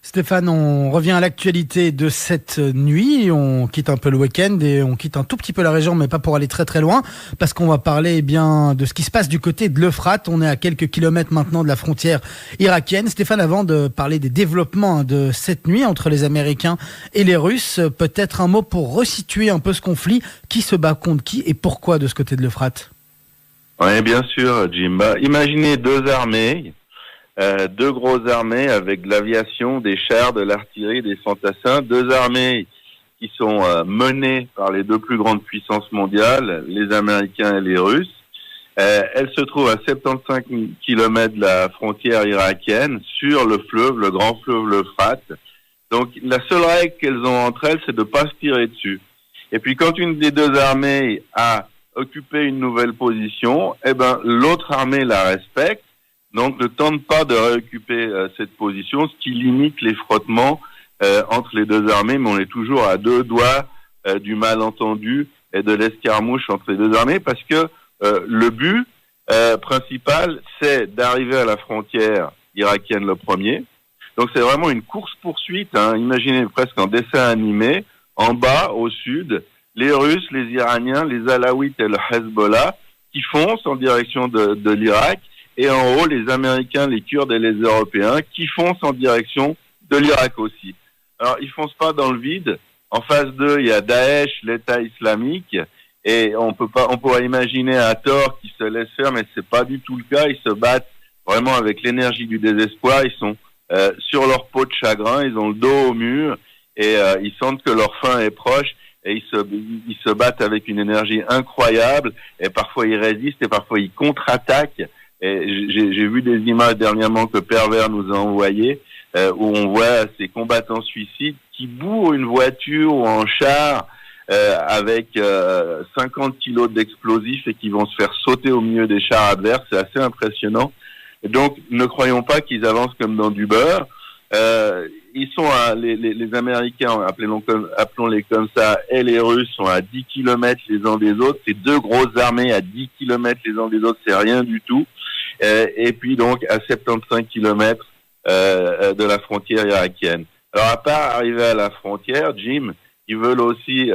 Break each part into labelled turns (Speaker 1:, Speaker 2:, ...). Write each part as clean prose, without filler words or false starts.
Speaker 1: Stéphane, on revient à l'actualité de cette nuit. On quitte un peu le week-end et on quitte un tout petit peu la région, mais pas pour aller très très loin, parce qu'on va parler bien de ce qui se passe du côté de l'Euphrate. On est à quelques kilomètres maintenant de la frontière irakienne. Stéphane, avant de parler des développements de cette nuit entre les Américains et les Russes, peut-être un mot pour resituer un peu ce conflit. Qui se bat contre qui et pourquoi de ce côté de l'Euphrate?
Speaker 2: Oui, bien sûr, Jim. Imaginez deux armées. Deux grosses armées avec de l'aviation, des chars, de l'artillerie, des fantassins. Deux armées qui sont menées par les deux plus grandes puissances mondiales, les Américains et les Russes. Elles se trouvent à 75 kilomètres de la frontière irakienne, sur le fleuve, le grand fleuve l'Euphrate. Donc la seule règle qu'elles ont entre elles, c'est de ne pas se tirer dessus. Et puis quand une des deux armées a occupé une nouvelle position, l'autre armée la respecte. Donc ne tente pas de réoccuper cette position, ce qui limite les frottements entre les deux armées, mais on est toujours à deux doigts du malentendu et de l'escarmouche entre les deux armées, parce que le but principal, c'est d'arriver à la frontière irakienne le premier. Donc c'est vraiment une course-poursuite, imaginez presque en dessin animé, en bas, au sud, les Russes, les Iraniens, les Alaouites et le Hezbollah qui foncent en direction de l'Irak, et en haut, les Américains, les Kurdes et les Européens qui foncent en direction de l'Irak aussi. Alors, ils foncent pas dans le vide. En face d'eux, il y a Daesh, l'État islamique, et on pourrait imaginer à tort qu'ils se laissent faire, mais c'est pas du tout le cas. Ils se battent vraiment avec l'énergie du désespoir. Ils sont sur leur peau de chagrin, ils ont le dos au mur, et ils sentent que leur fin est proche, et ils se battent avec une énergie incroyable, et parfois ils résistent, et parfois ils contre-attaquent. Et j'ai vu des images dernièrement que Pervers nous a envoyées, où on voit ces combattants suicides qui bourrent une voiture ou un char avec 50 kilos d'explosifs et qui vont se faire sauter au milieu des chars adverses. C'est assez impressionnant. Et donc, ne croyons pas qu'ils avancent comme dans du beurre. Ils sont les Américains, appelons-les comme ça, et les Russes sont à 10 kilomètres les uns des autres. Ces deux grosses armées à 10 kilomètres les uns des autres, c'est rien du tout. Et puis donc à 75 kilomètres de la frontière irakienne. Alors à part arriver à la frontière, Jim, ils veulent aussi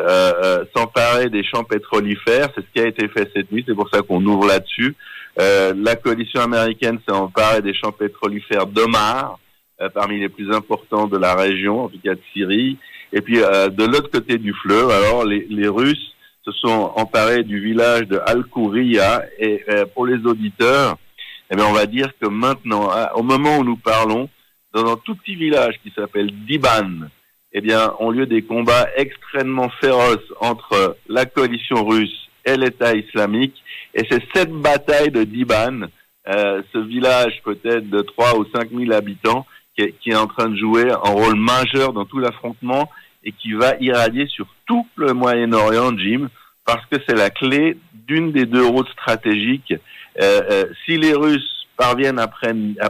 Speaker 2: s'emparer des champs pétrolifères. C'est ce qui a été fait cette nuit, c'est pour ça qu'on ouvre là-dessus. La coalition américaine s'est emparée des champs pétrolifères d'Omar, parmi les plus importants de la région, en tout cas de Syrie. Et puis de l'autre côté du fleuve, alors les Russes se sont emparés du village de Al-Kouriya. Et pour les auditeurs, on va dire que maintenant, au moment où nous parlons, dans un tout petit village qui s'appelle Diban, ont lieu des combats extrêmement féroces entre la coalition russe et l'État islamique. Et c'est cette bataille de Diban, ce village peut-être de 3 ou 5 000 habitants, qui est en train de jouer un rôle majeur dans tout l'affrontement et qui va irradier sur tout le Moyen-Orient, Jim, parce que c'est la clé d'une des deux routes stratégiques. Si les Russes parviennent à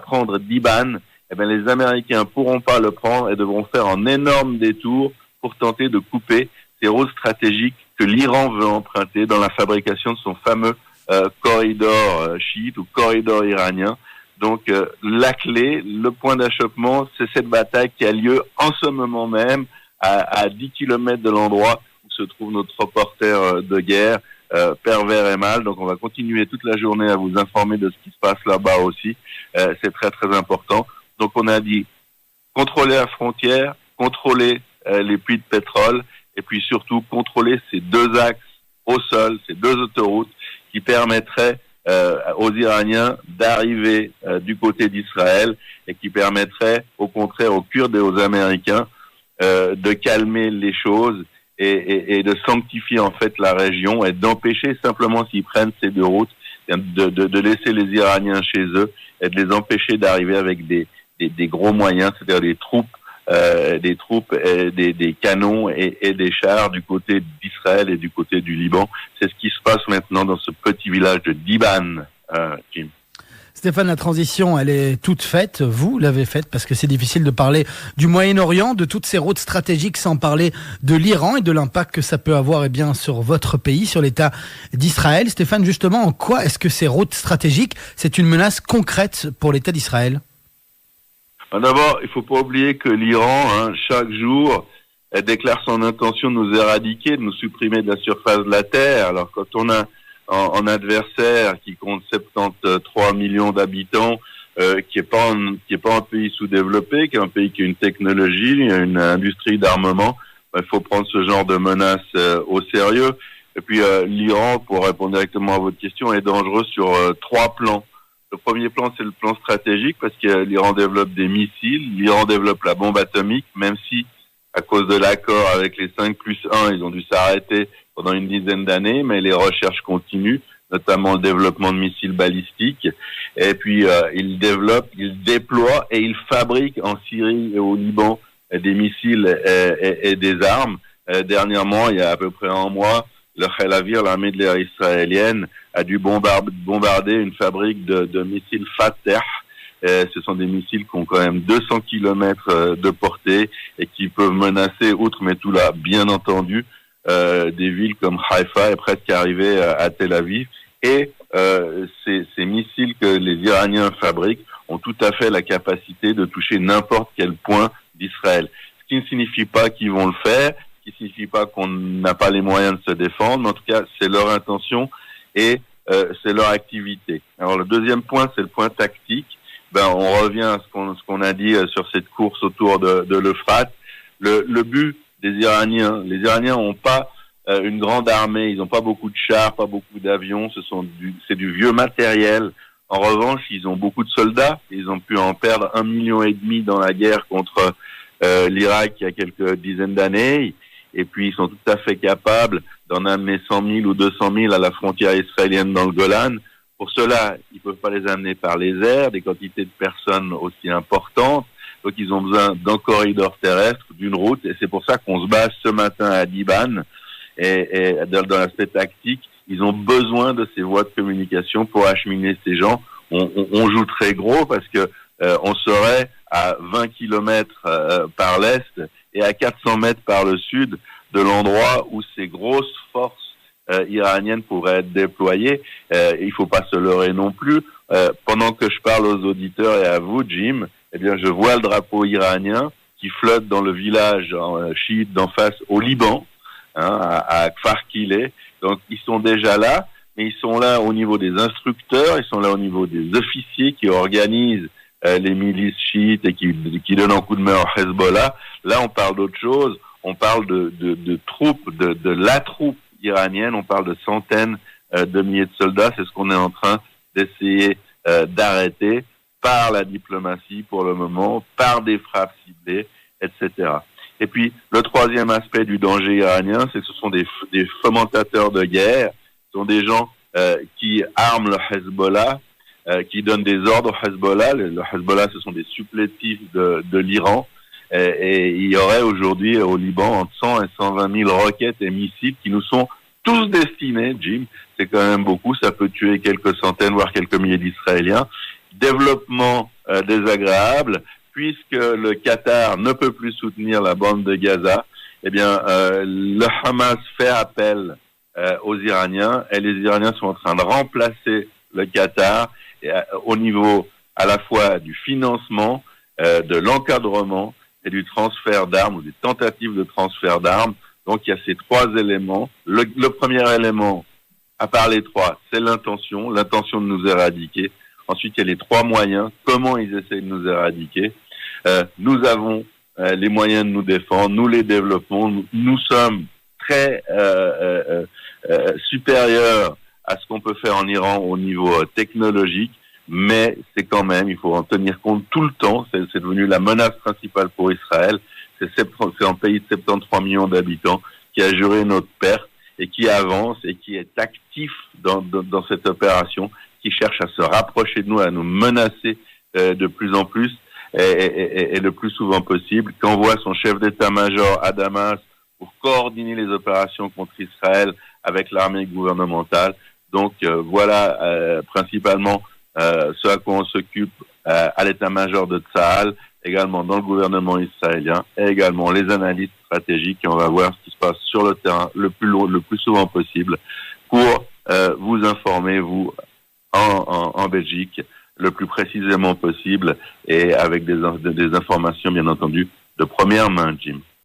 Speaker 2: prendre Diban, les Américains pourront pas le prendre et devront faire un énorme détour pour tenter de couper ces routes stratégiques que l'Iran veut emprunter dans la fabrication de son fameux corridor chiite ou corridor iranien. Donc la clé, le point d'achoppement, c'est cette bataille qui a lieu en ce moment même à 10 kilomètres de l'endroit où se trouve notre reporter de guerre, Pervers et Mal. Donc on va continuer toute la journée à vous informer de ce qui se passe là-bas aussi. C'est très très important. Donc on a dit contrôler la frontière, contrôler les puits de pétrole et puis surtout contrôler ces deux axes au sol, ces deux autoroutes qui permettraient aux Iraniens d'arriver du côté d'Israël et qui permettraient au contraire aux Kurdes et aux Américains de calmer les choses et de sanctifier en fait la région et d'empêcher simplement s'ils prennent ces deux routes de laisser les Iraniens chez eux et de les empêcher d'arriver avec des gros moyens, c'est-à-dire des troupes, des canons et des chars du côté d'Israël et du côté du Liban. C'est ce qui se passe maintenant dans ce petit village de Diban, Jim.
Speaker 1: Stéphane, la transition, elle est toute faite. Vous l'avez faite parce que c'est difficile de parler du Moyen-Orient, de toutes ces routes stratégiques sans parler de l'Iran et de l'impact que ça peut avoir sur votre pays, sur l'État d'Israël. Stéphane, justement, en quoi est-ce que ces routes stratégiques, c'est une menace concrète pour l'État d'Israël ?
Speaker 2: D'abord, il faut pas oublier que l'Iran, chaque jour, elle déclare son intention de nous éradiquer, de nous supprimer de la surface de la Terre. Alors quand on a en adversaire qui compte 73 millions d'habitants, qui est pas un pays sous-développé, qui est un pays qui a une technologie, une industrie d'armement, il faut prendre ce genre de menace au sérieux. Et puis l'Iran, pour répondre directement à votre question, est dangereux sur 3 plans. Le premier plan, c'est le plan stratégique, parce que l'Iran développe des missiles, l'Iran développe la bombe atomique, même si, à cause de l'accord avec les 5+1, ils ont dû s'arrêter pendant une dizaine d'années, mais les recherches continuent, notamment le développement de missiles balistiques. Et puis, ils développent, ils déploient et ils fabriquent en Syrie et au Liban des missiles et des armes. Dernièrement, il y a à peu près un mois, le Khel Avir, l'armée de l'air israélienne, a dû bombarder une fabrique de missiles Fateh. Ce sont des missiles qui ont quand même 200 kilomètres de portée et qui peuvent menacer, outre Metula, bien entendu, des villes comme Haïfa et presque arriver à Tel Aviv. Et ces missiles que les Iraniens fabriquent ont tout à fait la capacité de toucher n'importe quel point d'Israël. Ce qui ne signifie pas qu'ils vont le faire, ce qui signifie pas qu'on n'a pas les moyens de se défendre, mais en tout cas, c'est leur intention et c'est leur activité. Alors le deuxième point, c'est le point tactique. On revient à ce qu'on a dit sur cette course autour de l'Euphrate. Le but des Iraniens, les Iraniens n'ont pas une grande armée, ils n'ont pas beaucoup de chars, pas beaucoup d'avions, c'est du vieux matériel. En revanche, ils ont beaucoup de soldats, ils ont pu en perdre 1,5 million dans la guerre contre l'Irak il y a quelques dizaines d'années, et puis ils sont tout à fait capables d'en amener 100 000 ou 200 000 à la frontière israélienne dans le Golan. Pour cela, ils peuvent pas les amener par les airs, des quantités de personnes aussi importantes. Donc, ils ont besoin d'un corridor terrestre, d'une route, et c'est pour ça qu'on se base ce matin à Diban. Et dans l'aspect tactique, ils ont besoin de ces voies de communication pour acheminer ces gens. On joue très gros parce que on serait à 20 kilomètres par l'est et à 400 mètres par le sud de l'endroit où ces grosses forces iraniennes pourraient être déployées. Il faut pas se leurrer non plus. Pendant que je parle aux auditeurs et à vous, Jim, eh bien, je vois le drapeau iranien qui flotte dans le village chiite d'en face au Liban, à Kfar Kilé. Donc, ils sont déjà là, mais ils sont là au niveau des instructeurs, ils sont là au niveau des officiers qui organisent les milices chiites et qui donnent un coup de main au Hezbollah. Là, on parle d'autre chose. On parle de troupes, de la troupe iranienne. On parle de centaines de milliers de soldats. C'est ce qu'on est en train d'essayer d'arrêter par la diplomatie pour le moment, par des frappes ciblées, etc. Et puis, le troisième aspect du danger iranien, c'est que ce sont des fomentateurs de guerre. Ce sont des gens qui arment le Hezbollah, qui donnent des ordres au Hezbollah. Le Hezbollah, ce sont des supplétifs de l'Iran. Et il y aurait aujourd'hui au Liban entre 100 et 120 000 roquettes et missiles qui nous sont tous destinés, Jim. C'est quand même beaucoup. Ça peut tuer quelques centaines, voire quelques milliers d'Israéliens. Développement désagréable. Puisque le Qatar ne peut plus soutenir la bande de Gaza, eh bien, le Hamas fait appel aux Iraniens et les Iraniens sont en train de remplacer le Qatar au niveau à la fois du financement, de l'encadrement et du transfert d'armes ou des tentatives de transfert d'armes. Donc, il y a ces 3 éléments. Le premier élément, à part les 3, c'est l'intention de nous éradiquer. Ensuite, il y a les 3 moyens, comment ils essayent de nous éradiquer. Nous avons les moyens de nous défendre, nous les développons, nous sommes très supérieurs à ce qu'on peut faire en Iran au niveau technologique, mais c'est quand même, il faut en tenir compte tout le temps, c'est devenu la menace principale pour Israël, c'est un pays de 73 millions d'habitants qui a juré notre perte et qui avance et qui est actif dans cette opération, qui cherche à se rapprocher de nous, à nous menacer de plus en plus, et le plus souvent possible, qu'envoie son chef d'état-major à Damas pour coordonner les opérations contre Israël avec l'armée gouvernementale. Donc voilà principalement ce à quoi on s'occupe à l'état-major de Tsahal, également dans le gouvernement israélien, et également les analystes stratégiques, et on va voir ce qui se passe sur le terrain le plus souvent possible pour vous informer, vous, en Belgique, le plus précisément possible et avec des informations, bien entendu, de première main, Jim.